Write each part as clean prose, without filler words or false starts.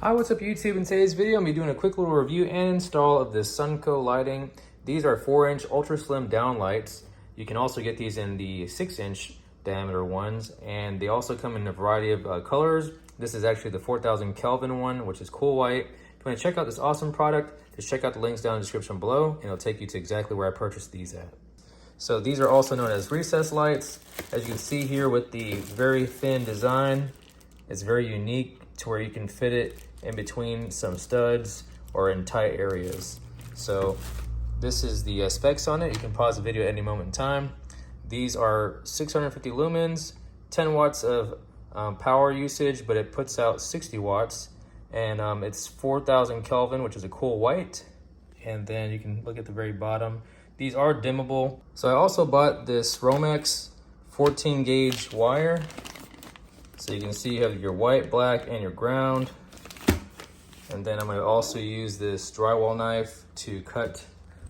Hi, what's up YouTube? In today's video, I'm going to be doing a quick little review and install of this Sunco lighting. These are 4-inch ultra slim down lights. You can also get these in the 6-inch diameter ones, and they also come in a variety of colors. This is actually the 4000 Kelvin one, which is cool white. If you want to check out this awesome product, just check out the links down in the description below, and it'll take you to exactly where I purchased these at. So these are also known as recess lights. As you can see here with the very thin design, it's very unique to where you can fit it in between some studs or in tight areas. So this is the specs on it. You can pause the video at any moment in time. These are 650 lumens, 10 watts of power usage, but it puts out 60 watts. And it's 4000 Kelvin, which is a cool white. And then you can look at the very bottom. These are dimmable. So I also bought this Romex 14 gauge wire. So you can see you have your white, black, and your ground. And then I'm going to also use this drywall knife to cut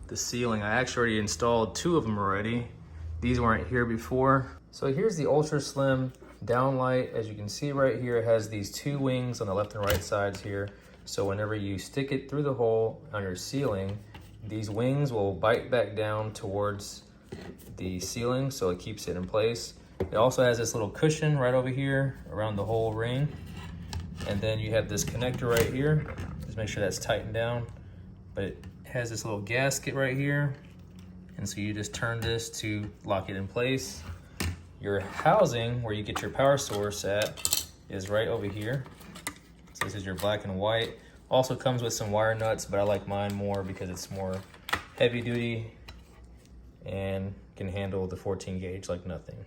the ceiling. I actually already installed 2 of them already. These weren't here before. So here's the ultra slim downlight. As you can see right here, it has these 2 wings on the left and right sides here. So whenever you stick it through the hole on your ceiling, these wings will bite back down towards the ceiling, so it keeps it in place. It also has this little cushion right over here around the whole ring. And then you have this connector right here. Just make sure that's tightened down. But it has this little gasket right here. And so you just turn this to lock it in place. Your housing, where you get your power source at, is right over here. So this is your black and white. Also comes with some wire nuts, but I like mine more because it's more heavy duty and can handle the 14 gauge like nothing.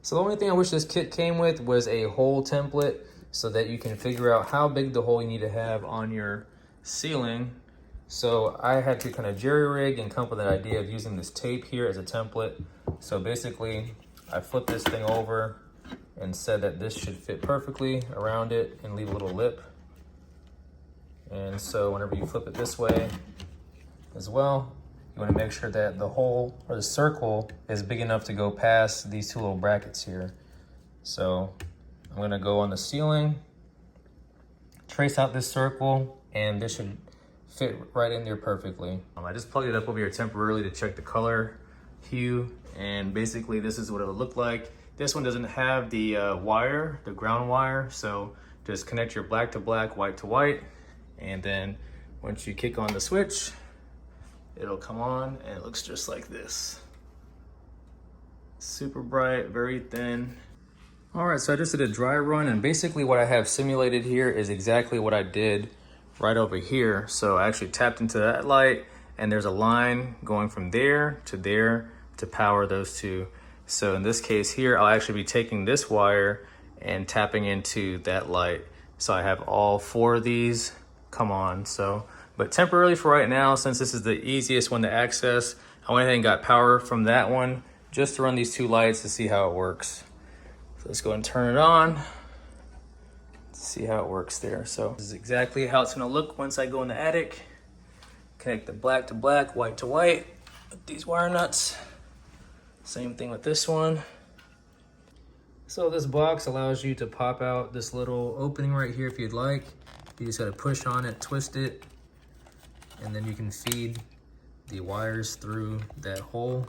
So the only thing I wish this kit came with was a hole template so that you can figure out how big the hole you need to have on your ceiling. So I had to kind of jerry-rig and come up with an idea of using this tape here as a template. So basically, I flipped this thing over and said that this should fit perfectly around it and leave a little lip. And so whenever you flip it this way as well, you want to make sure that the hole or the circle is big enough to go past these 2 little brackets here. So I'm going to go on the ceiling, trace out this circle, and this should fit right in there perfectly. I just plugged it up over here temporarily to check the color hue, and basically this is what it would look like. This one doesn't have the wire, the ground wire, so just connect your black to black, white to white, and then once you kick on the switch, it'll come on and it looks just like this. Super bright, very thin. All right, so I just did a dry run, and basically what I have simulated here is exactly what I did right over here. So I actually tapped into that light, and there's a line going from there to power those 2. So in this case here, I'll actually be taking this wire and tapping into that light. So I have all 4 of these come on. So, but temporarily for right now, since this is the easiest one to access, I went ahead and got power from that one just to run these 2 lights to see how it works. So let's go and turn it on. See how it works there. So this is exactly how it's gonna look once I go in the attic. Connect the black to black, white to white with these wire nuts. Same thing with this one. So this box allows you to pop out this little opening right here if you'd like. You just gotta push on it, twist it, and then you can feed the wires through that hole,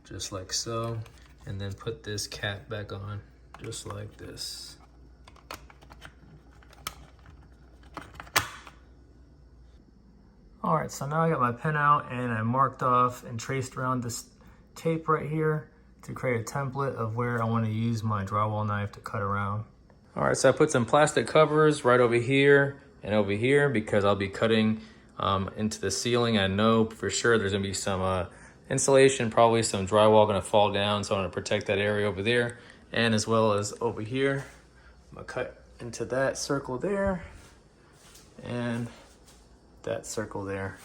just like so. And then put this cap back on, just like this. All right, so now I got my pen out and I marked off and traced around this tape right here to create a template of where I want to use my drywall knife to cut around. All right, so I put some plastic covers right over here and over here because I'll be cutting into the ceiling. I know for sure there's gonna be some insulation, probably some drywall gonna fall down, so I'm gonna protect that area over there, and as well as over here. I'm gonna cut into that circle there and that circle there.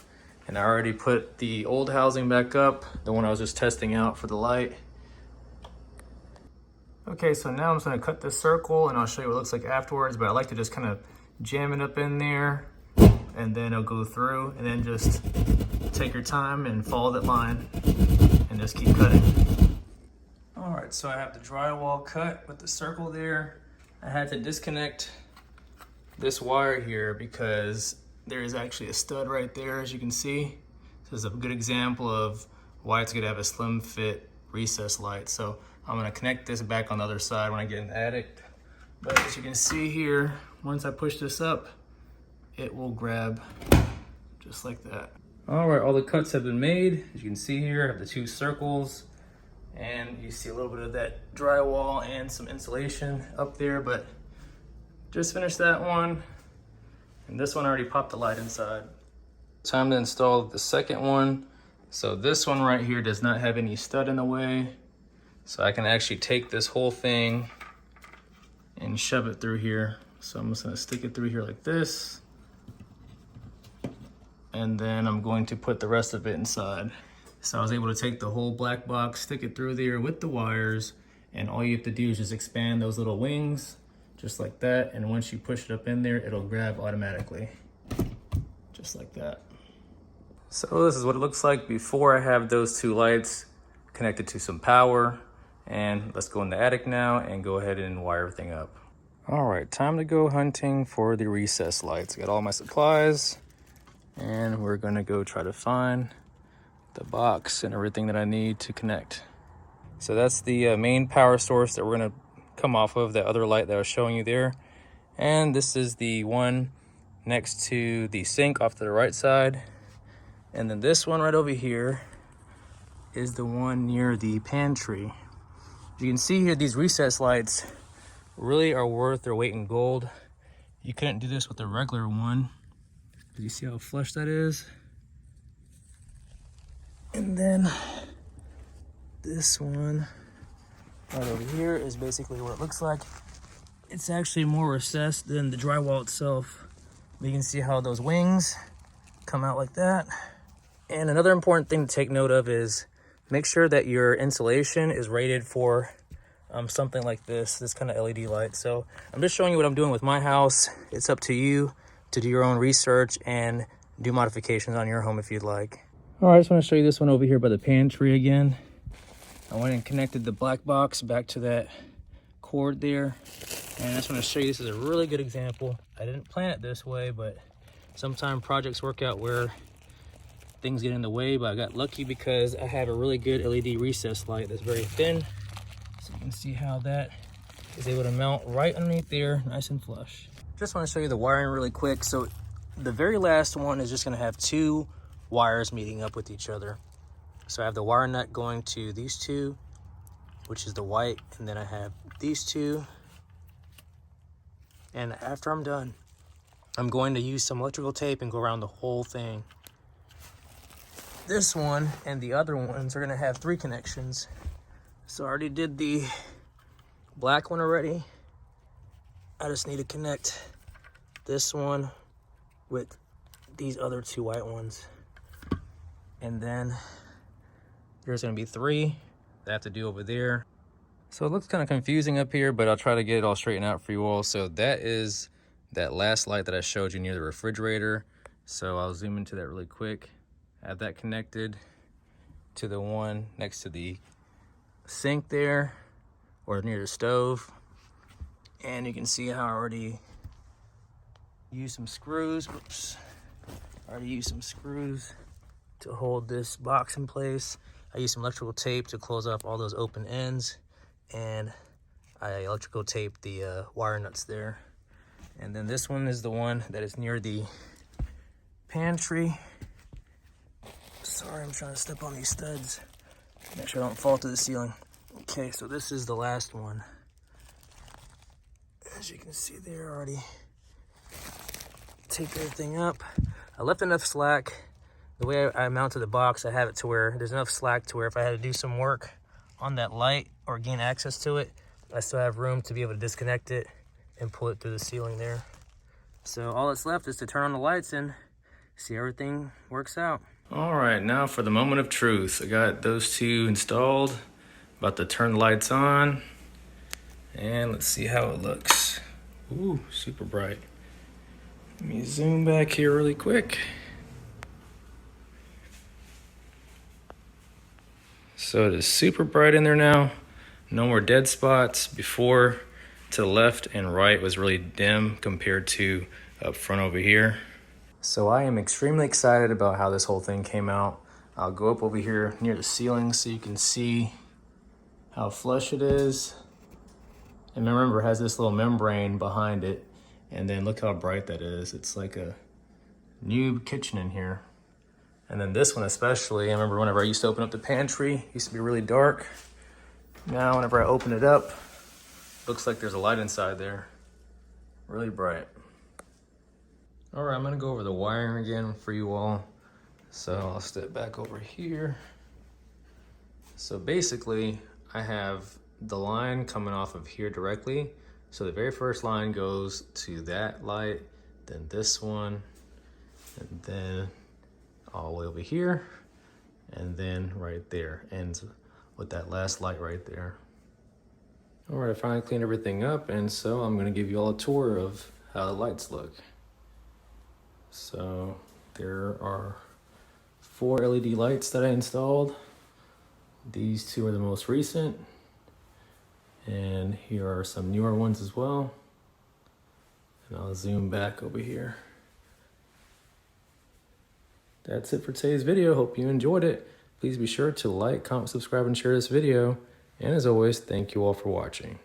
And I already put the old housing back up, the one I was just testing out for the light. Okay, so now I'm just gonna cut this circle and I'll show you what it looks like afterwards, but I like to just kind of jam it up in there and then it'll go through, and then just take your time and follow that line and just keep cutting. All right, so I have the drywall cut with the circle there. I had to disconnect this wire here because there is actually a stud right there, as you can see. This is a good example of why it's good to have a slim fit recess light. So I'm gonna connect this back on the other side when I get in the attic. But as you can see here, once I push this up, it will grab just like that. All right, all the cuts have been made. As you can see here, I have the 2 circles, and you see a little bit of that drywall and some insulation up there, but just finished that one. And this one already popped the light inside. Time to install the second one. So this one right here does not have any stud in the way. So I can actually take this whole thing and shove it through here. So I'm just gonna stick it through here like this. And then I'm going to put the rest of it inside. So I was able to take the whole black box, stick it through there with the wires, and all you have to do is just expand those little wings, just like that. And once you push it up in there, it'll grab automatically, just like that. So this is what it looks like before I have those 2 lights connected to some power. And let's go in the attic now and go ahead and wire everything up. All right, time to go hunting for the recess lights. I got all my supplies, and we're gonna go try to find the box and everything that I need to connect. So that's the main power source that we're gonna come off of, the other light that I was showing you there. And this is the one next to the sink off to the right side. And then this one right over here is the one near the pantry. You can see here, these recess lights really are worth their weight in gold. You couldn't do this with a regular one. You see how flush that is? And then this one right over here is basically what it looks like. It's actually more recessed than the drywall itself. But you can see how those wings come out like that. And another important thing to take note of is make sure that your insulation is rated for something like this kind of LED light. So I'm just showing you what I'm doing with my house. It's up to you to do your own research and do modifications on your home if you'd like. All right, I just want to show you this one over here by the pantry again. I went and connected the black box back to that cord there. And I just want to show you, this is a really good example. I didn't plan it this way, but sometimes projects work out where things get in the way, but I got lucky because I have a really good LED recess light that's very thin. So you can see how that is able to mount right underneath there, nice and flush. Just want to show you the wiring really quick. So the very last one is just going to have 2 wires meeting up with each other. So I have the wire nut going to these 2, which is the white, and then I have these 2. And after I'm done, I'm going to use some electrical tape and go around the whole thing. This one and the other ones are gonna have 3 connections. So I already did the black one already. I just need to connect this one with these other 2 white ones. And then there's gonna be 3 that I have to do over there. So it looks kind of confusing up here, but I'll try to get it all straightened out for you all. So that is that last light that I showed you near the refrigerator. So I'll zoom into that really quick. I have that connected to the one next to the sink there, or near the stove. And you can see how I already used some screws. Oops. I already used some screws to hold this box in place. I used some electrical tape to close off all those open ends. And I electrical taped the wire nuts there. And then this one is the one that is near the pantry. Sorry, I'm trying to step on these studs. Make sure I don't fall to the ceiling. Okay, so this is the last one. As you can see there, I already taped everything up. I left enough slack. The way I mounted the box, I have it to where there's enough slack to where if I had to do some work on that light or gain access to it, I still have room to be able to disconnect it and pull it through the ceiling there. So all that's left is to turn on the lights and see everything works out. All right, now for the moment of truth. I got those 2 installed, about to turn the lights on, and let's see how it looks. Ooh, super bright. Let me zoom back here really quick. So it is super bright in there now. No more dead spots. Before, to the left and right was really dim compared to up front over here. So I am extremely excited about how this whole thing came out. I'll go up over here near the ceiling so you can see how flush it is. And remember, it has this little membrane behind it. And then look how bright that is. It's like a new kitchen in here. And then this one especially, I remember whenever I used to open up the pantry, it used to be really dark. Now whenever I open it up, looks like there's a light inside there. Really bright. All right, I'm gonna go over the wiring again for you all. So I'll step back over here. So basically, I have the line coming off of here directly. So the very first line goes to that light, then this one, and then all the way over here, and then right there, ends with that last light right there. All right, I finally cleaned everything up, and so I'm gonna give you all a tour of how the lights look. So there are 4 LED lights that I installed. These 2 are the most recent, and here are some newer ones as well. And I'll zoom back over here. That's it for today's video. Hope you enjoyed it. Please be sure to like, comment, subscribe, and share this video. And as always, thank you all for watching.